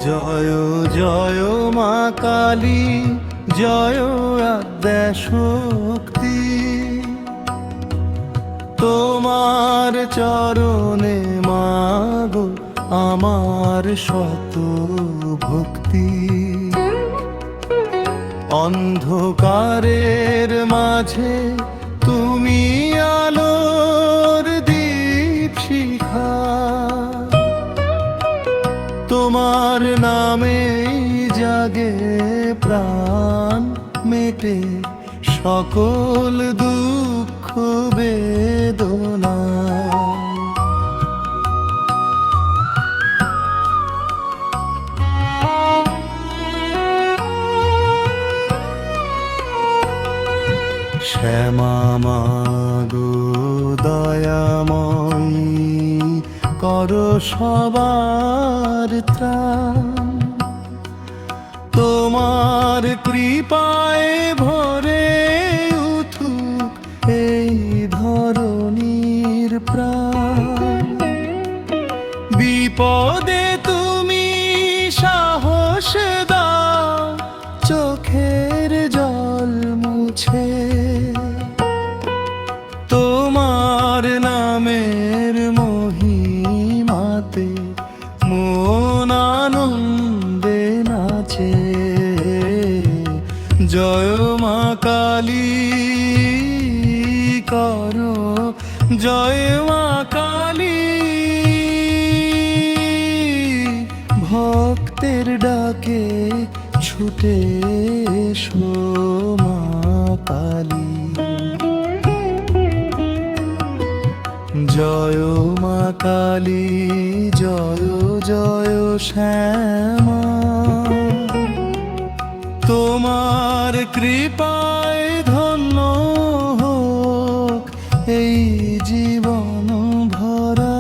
জয় জয় মা কালী, জয় আদ্যা শক্তি। তোমার চরণে মাগো আমার শত ভক্তি। অন্ধকারের মাঝে তুমি আলোর দীপশিখা, তোমার নামে জাগে প্রাণ, মেটে সকল দুঃখ বেদনা। শ্যামা মাগো দয়াময়ী, করো সবার ত্রাণ। তোমার কৃপায় ভরে উঠুক এই ধরণীর প্রাণ। বিপদে তুমি সাহস দাও, চোখের জল মুছে। তোমার নামের মহিমাতে মন আনন্দে নাচে। জয় মা কালী, করো জয় মা কালী। ভক্তের ডাকে ছুটে এসো মা কালী। জয় মা কালী, জয় জয় শ্যামা। তোমার কৃপায় ধন্য হোক এই জীবন ভরা।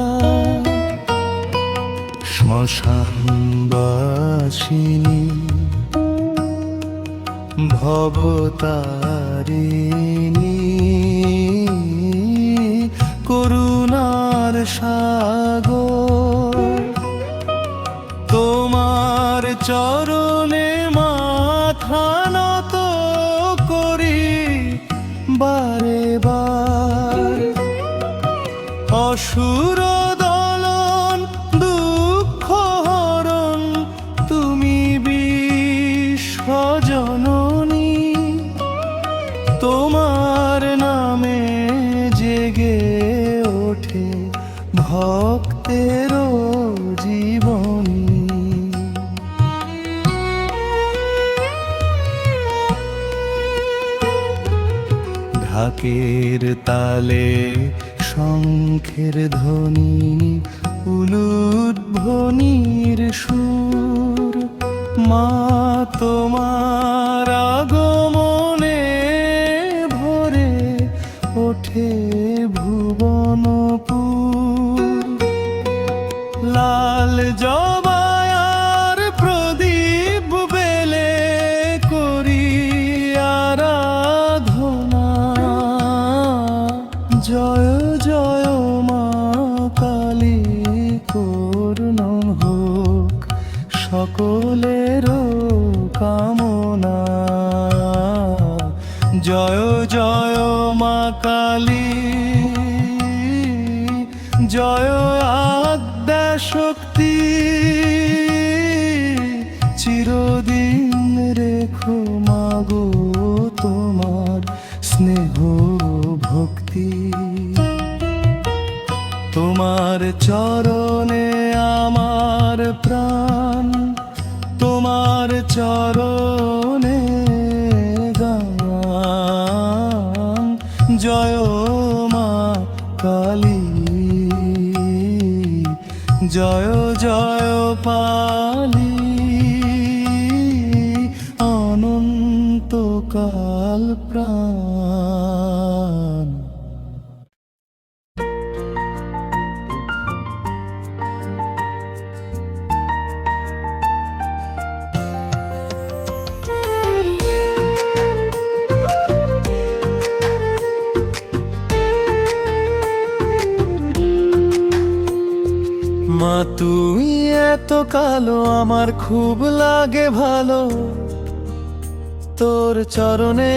শ্মশানবাসিনী ভবতারিণী, করুণার সাগর। তোমার চরণে মাথা নত করি বারে বার। অসুর দলন দুঃখ হরণ, তুমি বিশ্বজননী। তোমার নামে জেগে ওঠে ভক্তেরও জীবনী। ঢাকের তালে শঙ্খের ধ্বনি, উলুধ্বনির সুর। মা তোমার আগমনে ভরে ওঠে ভুবনপুর। লাল জবায়ার প্রদীপ বেলে করি আরাধনা। জয় জয় মা কালী, করুণ হোক সকলের কামনা। জয় জয় মা কালী, জয় আদ্যা শক্তি। চিরদিন রেখো মাগো তোমার স্নেহ ভক্তি। তোমার চরণে আমার প্রাণ, তোমার চরণে গান। জয় মা কালী, জয় জয় পালি। অনন্তকাল প্রাণ। মা তুই এত কালো আমার খুব লাগে ভালো, তোর চরণে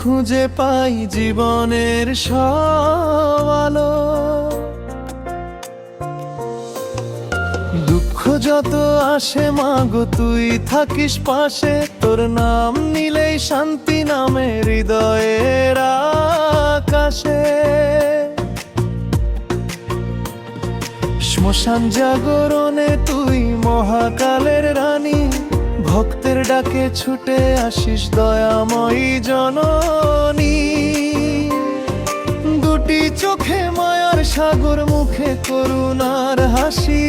খুঁজে পাই জীবনের সব আলো। দুঃখ যত আসে মাগো তুই থাকিস পাশে, তোর নাম নিলেই শান্তি নামে হৃদয়ের আকাশে। শ্মশান জাগরণে তুই মহাকালের রানী, ভক্তের ডাকে ছুটে আসিস দয়াময়ী জননী। দুটি চোখে মায়ার সাগর, মুখে করুণার হাসি,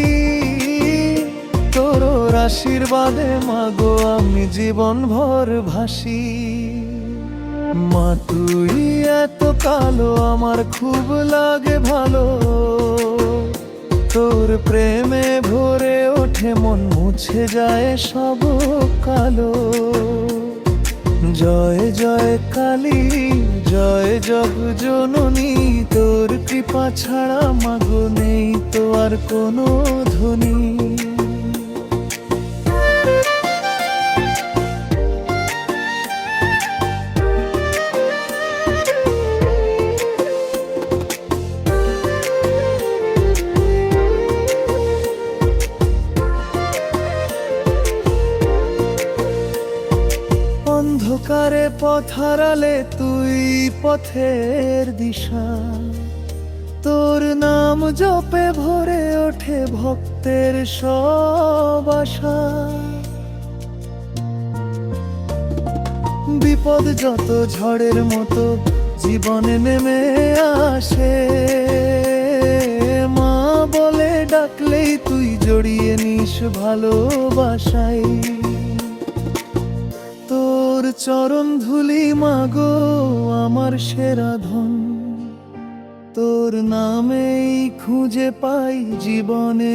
তোর আশীর্বাদে মাগো আমি জীবন ভর ভাসি। মা তুই এত কালো আমার খুব লাগে ভালো, তোর প্রেমে ভরে ওঠে মন, মুছে যায় সব কালো। জয় জয় কালী, জয় জগ জননী, তোর কৃপা ছাড়া মাগো নেই তো আর কোনো ধ্বনি। অন্ধকারে পথ হারালে তুই পথের দিশা, তোর নাম জপে ভরে ওঠে ভক্তের সব আশা। বিপদ যত ঝড়ের মতো জীবনে নেমে আসে, মা বলে ডাকলেই তুই জড়িয়ে নিস ভালোবাসাই। তোর চরণ ধুলি মাগো আমার সেরা ধন, তোর নামেই খুঁজে পাই জীবনের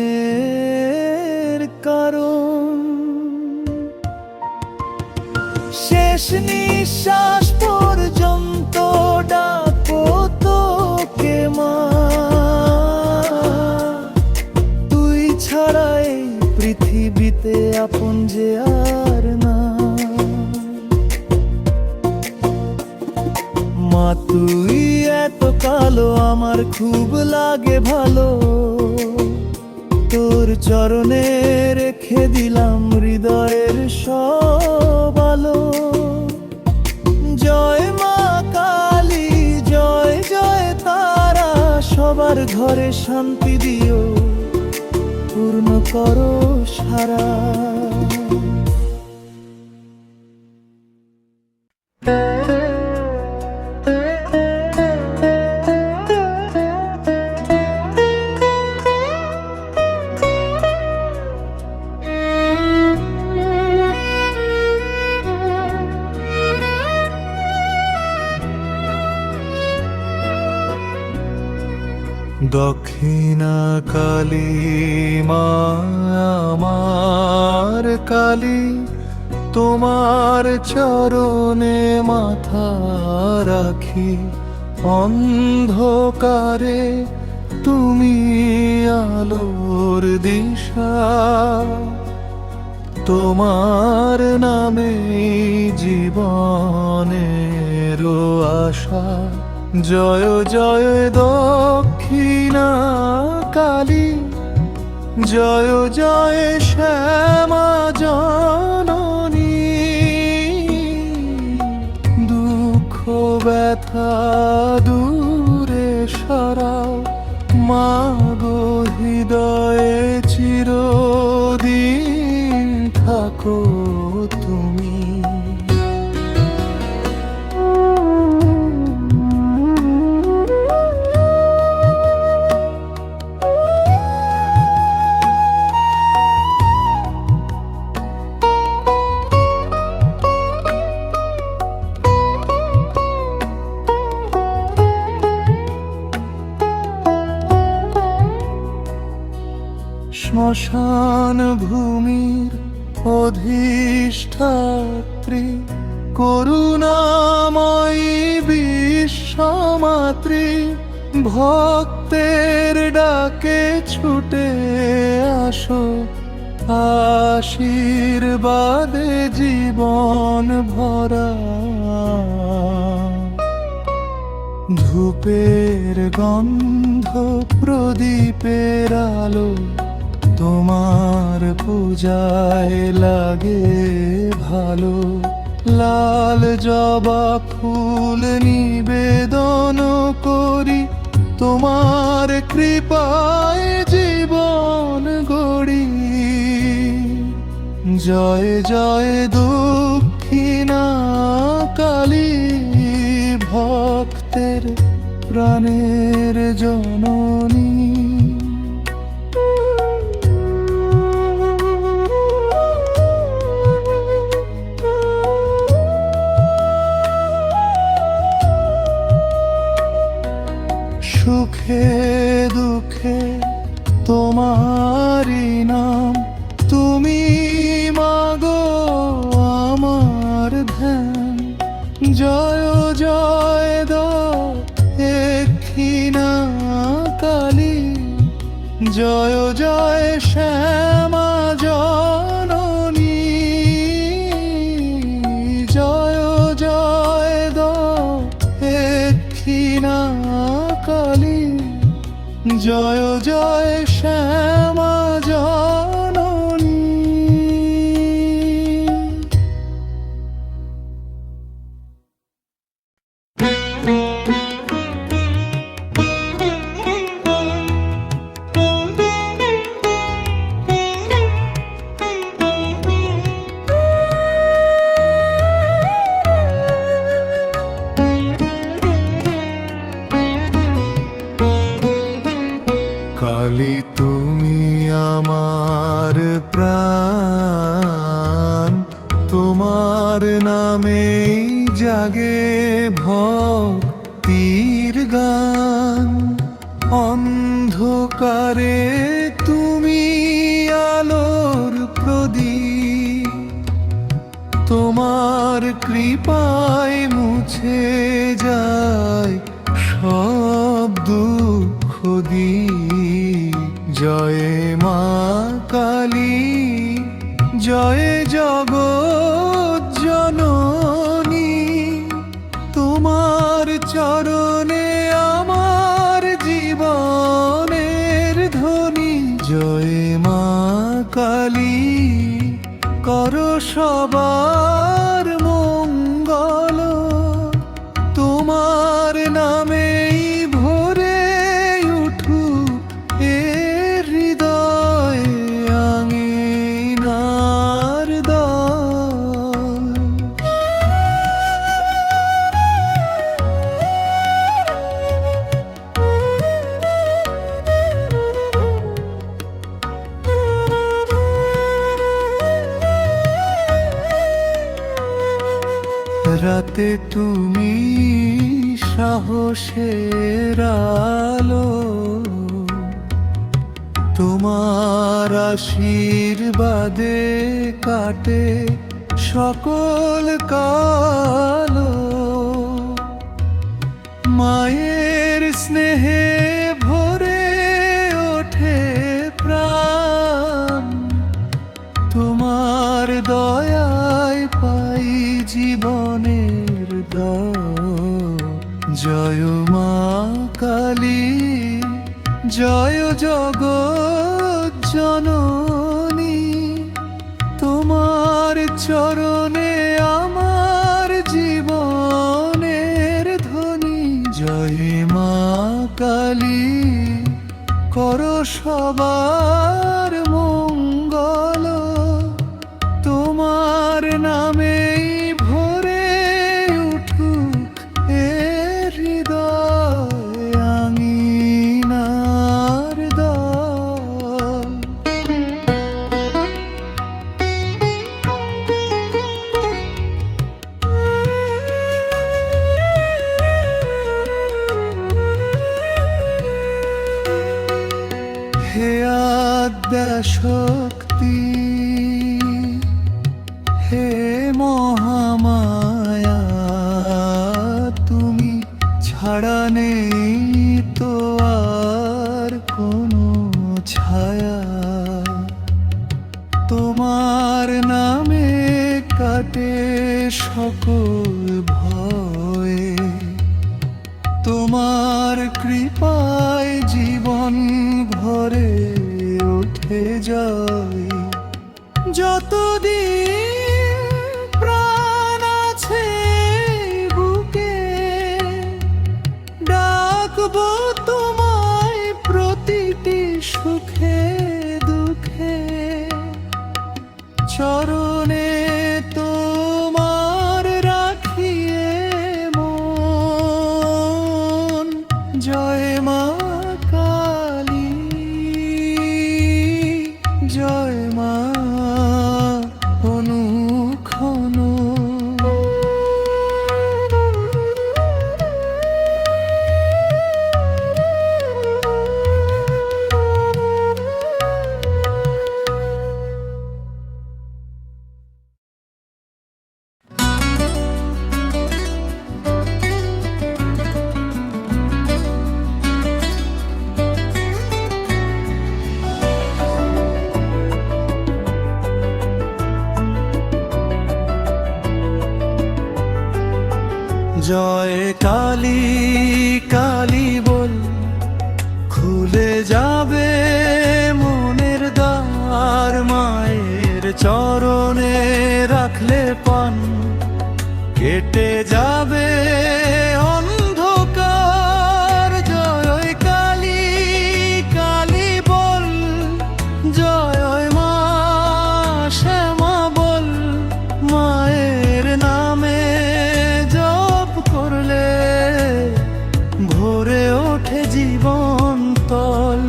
কারণ। শেষ নিঃশ্বাস পর্যন্ত ডাকো তোকে মা, তুই ছাড়া এই পৃথিবীতে আপন যে আর না। মা তুই এত কালো আমার খুব লাগে ভালো, তোর চরণে রেখে দিলাম হৃদয়ের সব আলো। জয় মা কালী, জয় জয় তারা, সবার ঘরে শান্তি দিও, পূর্ণ করো সারা। দক্ষিণা কালী মা আমার কালী, তোমার চরণে মাথা রাখি। অন্ধকারে তুমি আলোর দিশা, তোমার নামে জীবনের আশা। জয় জয় দক্ষিণা কালী, জয় জয় শ্যামা জননী। দুঃখ ব্যথা দূরে সরাও মাগো, হৃদয়ে চিরদিন থাকো তুমি। শ্মশান ভূমির অধিষ্ঠাত্রী, করুণাময়ী বিশ্বমাতৃ, ভক্তের ডাকে ছুটে আসো আশীর্বাদে জীবন ভরা, ধূপের গন্ধ প্রদীপের আলো, তোমার পূজায় লাগে ভালো। লাল জবা ফুল নিবেদন করি, তোমার কৃপায় জীবন গড়ি। জয় জয় দক্ষিণা কালী, ভক্তের প্রাণের জননী। সুখে দুঃখে তোমারই নাম, তুমি মাগো আমার ধ্যান। জয় জয় দক্ষিণা কালী, জয় জয় শ্যামা জননী। জয় জয় দক্ষিণা কালী, জয় জয় শ্যামা জননী। কালী তুমি আমার প্রাণ, তোমার নামেই জাগে ভক্তির গান। অন্ধকারে তুমি আলোর প্রদীপ, তোমার কৃপায় মুছে যায় সব দুঃখ দিক। জয় মা কালী, জয় জগৎ জননী। তোমার চরণে আমার জীবনের ধ্বনি। জয় মা কালী, করো সবার মঙ্গল, তোমার নামেই ভরে উঠুক এ হৃদয় আঙিনার দল। রাতে তুমি সাহসের আলো, তোমার আশীর্বাদে কাটে সকল কালো। মায়ের স্নেহে ভরে ওঠে প্রাণ, তোমার দয়ায় পাই জীবনের দান। জয় মা কালী, জয় জগৎ জননী। তোমার চরণে আমার জীবনের ধ্বনি। জয় মা কালী, করো সবার মঙ্গল, তোমার নামেই ভরে উঠুক এ হৃদয় আঙিনার দল। হে আদ্যা শক্তি, হে মহামায়া, তুমি ছাড়া নেই তো আর কোনো ছায়া। তোমার নামে কাটে সকল ভয়ে, তোমার কৃপায় জীবন ভরে উঠে যায়। যতদিন প্রাণ আছে বুকে, ডাকবো তোমায় প্রতিটি সুখে দুঃখে। চরণে তোমার রাখিয়ে মন, জয় মা কালী, জয় মা অনুক্ষণ। জয় কালী কালী বল, খুলে যাবে মনের দ্বার। মায়ের চরণে রাখলে পান, কেটে যাবে অন্ধকার। জয় কালী কালী বল, জয় মা শ্যামা বল। মায়ের নামে ভরে ওঠে জীবন তল।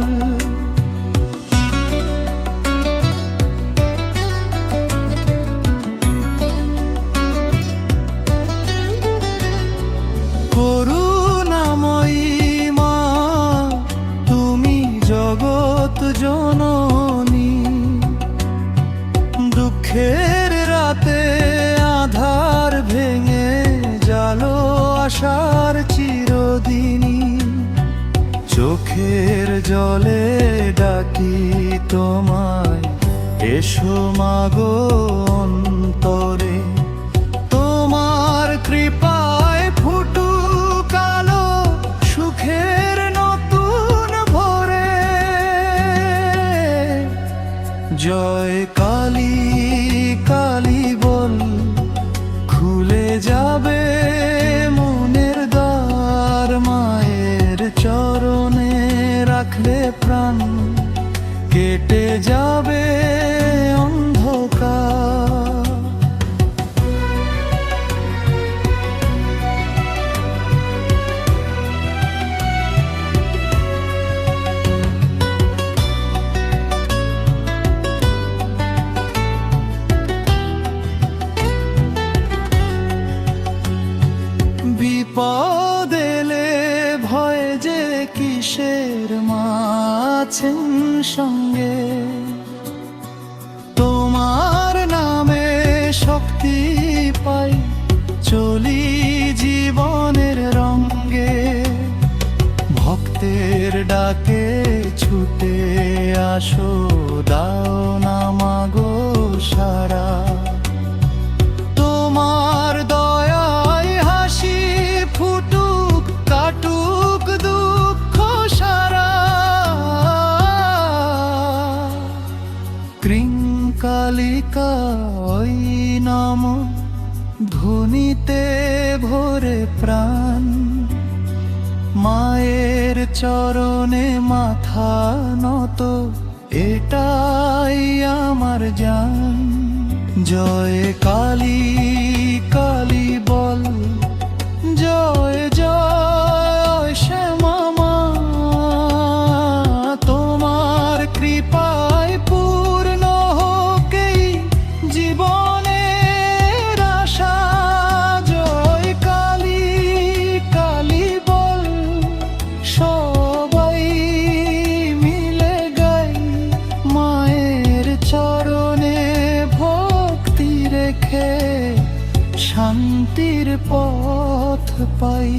করুণাময়ী মা তুমি জগৎ জননী, দুঃখের রাতে আধার ভেঙে জালো আশার চিরদিনী। চোখের জলে ডাকি তোমায়, এসো মাগো অন্তরে। তোমার কৃপায় ফুটুক আলো সুখের নতুন ভোরে। জয় কালী কালী বল, খুলে যাবে মনের দ্বার। মায়ের চরণে রাখলে প্রাণ, কেটে যাবে অন্ধকার। বিপদ এলে ভয় যে কিসের, মা আছেন সঙ্গে। তোমার নামে শক্তি পাই, চলি জীবনের রঙ্গে। ভক্তের ডাকে ছুটে আসো, দাও না মাগো সারা। তোমার দয়ায় হাসি ফুটুক, কাটুক দুঃখ সারা। ক্রিং কালিকা ওই নাম ধ্বনিতে ভরে প্রাণ। মায়ের চরণে মাথা নত, এটাই আমার জান। জয় কালী কালী বল, জয় জয় শ্যামা মা। তোমার কৃপায় পূর্ণ হোক এই জীবনের আশা। জয় কালী কালী বল, সবাই মিলে গাই। মায়ের চরণে ভক্তি রেখে শান্তির পথ পাই।